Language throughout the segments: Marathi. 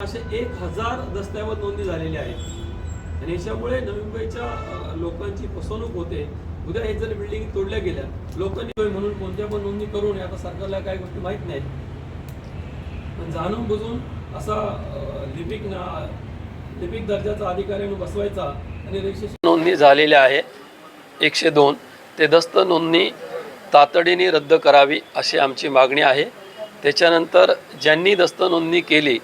असे 1000 दस्तऐवज नोंदणी झालेली आहेत आणि याच्यामुळे नवी मुंबईच्या लोकांची फसवणूक होते। उद्या हे जर बिल्डिंग तोडल्या गेल्या लोकांनी म्हणून कोणत्या पण नोंदणी करू नये, आता सरकारला काही गोष्टी माहीत नाहीत, पण जाणून बुजून असा लिपिक दर्जाचा अधिकाऱ्यांनी बसवायचा आणि रजिस्ट्रेशन नोंदणी झालेली आहे 102 ते दस्त नोंदणी तातडीने रद्द करावी अशी आमची मागणी आहे। त्याच्यानंतर ज्यांनी दस्त नोंदणी केली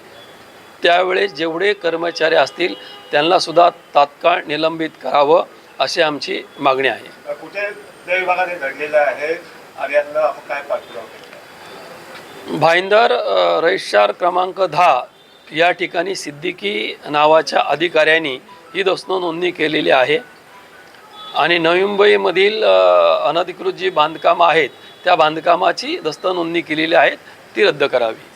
त्यावेळेस जेवढे कर्मचारी असतील त्यांना सुद्धा तात्काळ निलंबित करावं अशी आमची मागणी आहे। कुठे विभागात घडलेलं आहे आणि यातलं आपण काय पाठवलं? भाईंदर रजिस्ट्रार क्रमांक 10 या ठिकाणी सिद्दीकी नावाच्या अधिकाऱ्यांनी ही दस्त नोंदणी केलेली आहे आणि नवी मुंबईमधील अनधिकृत जी बांधकामं आहेत त्या बांधकामाची दस्त नोंदणी केलेली आहे, ती रद्द करावी।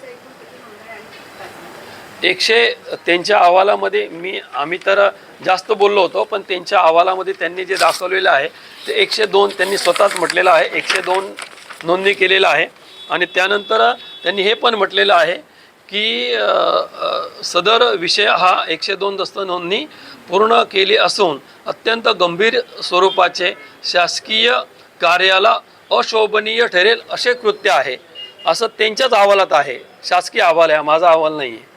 त्यांच्या अहवालामध्ये आम्ही तर जास्त बोललो होतो, पण त्यांच्या अहवालामध्ये त्यांनी जे दाखवलेलं आहे ते 102 त्यांनी स्वतःच म्हटलेलं आहे, 102 नोंदणी केलेलं आहे। आणि त्यानंतर त्यांनी हे पण म्हटलेलं आहे की सदर विषय हा 102 दस्त नोंदणी पूर्ण केली असून अत्यंत गंभीर स्वरूपाचे शासकीय कार्याला अशोभनीय ठरेल असे कृत्य आहे असं त्यांच्याच अहवालात आहे। शासकीय अहवाल आहे, माझा अहवाल नाही आहे।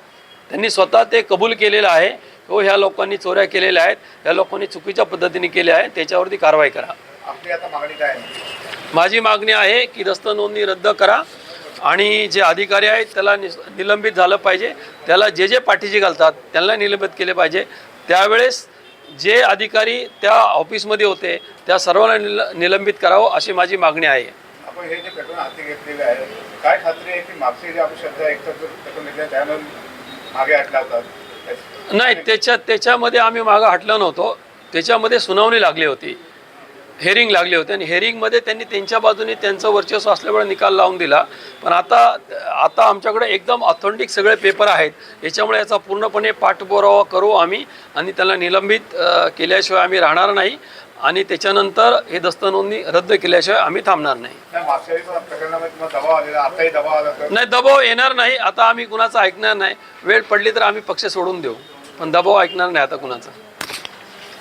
त्यांनी स्वतः ते कबूल केलेलं आहे हो, ह्या लोकांनी चोऱ्या केलेल्या आहेत, ह्या लोकांनी चुकीच्या पद्धतीने केल्या आहेत, त्याच्यावरती कारवाई करा। आपली आता मागणी काय आहे? माझी मागणी आहे की दस्त नोंदणी रद्द करा आणि जे अधिकारी आहेत त्याला निलंबित झालं पाहिजे, त्याला जे पाठीशी घालतात त्यांना निलंबित केले पाहिजे। त्यावेळेस जे अधिकारी त्या ऑफिसमध्ये होते त्या सर्वांना निलंबित करावं अशी माझी मागणी आहे। आपण हे जे पेट्रोल हाती घेतलेले आहे, काय खात्री आहे की मागचे जे आपण शब्द एकतर पेट्रोल घेतले त्यानं मागे हटला होता? नाही, त्याच्यामध्ये आम्ही मागं हटलो नव्हतो। त्याच्यामध्ये सुनावणी लागली होती, हेरिंग लागली होती आणि हेरिंगमध्ये त्यांनी त्यांच्या बाजूने त्यांचं वर्चस्व असल्यामुळे निकाल लावून दिला। पण आता आमच्याकडे एकदम ऑथेंटिक सगळे पेपर आहेत, याच्यामुळे याचा पूर्णपणे पाठपुरावा करू आम्ही आणि त्याला निलंबित केल्याशिवाय आम्ही राहणार नाही आणि त्याच्यानंतर हे दस्त नोंदणी रद्द केल्याशिवाय आम्ही थांबणार नाही। नाही, दबाव येणार नाही। आता आम्ही कुणाचं ऐकणार नाही, वेळ पडली तर आम्ही पक्ष सोडून देऊ, पण दबाव ऐकणार नाही आता कुणाचा।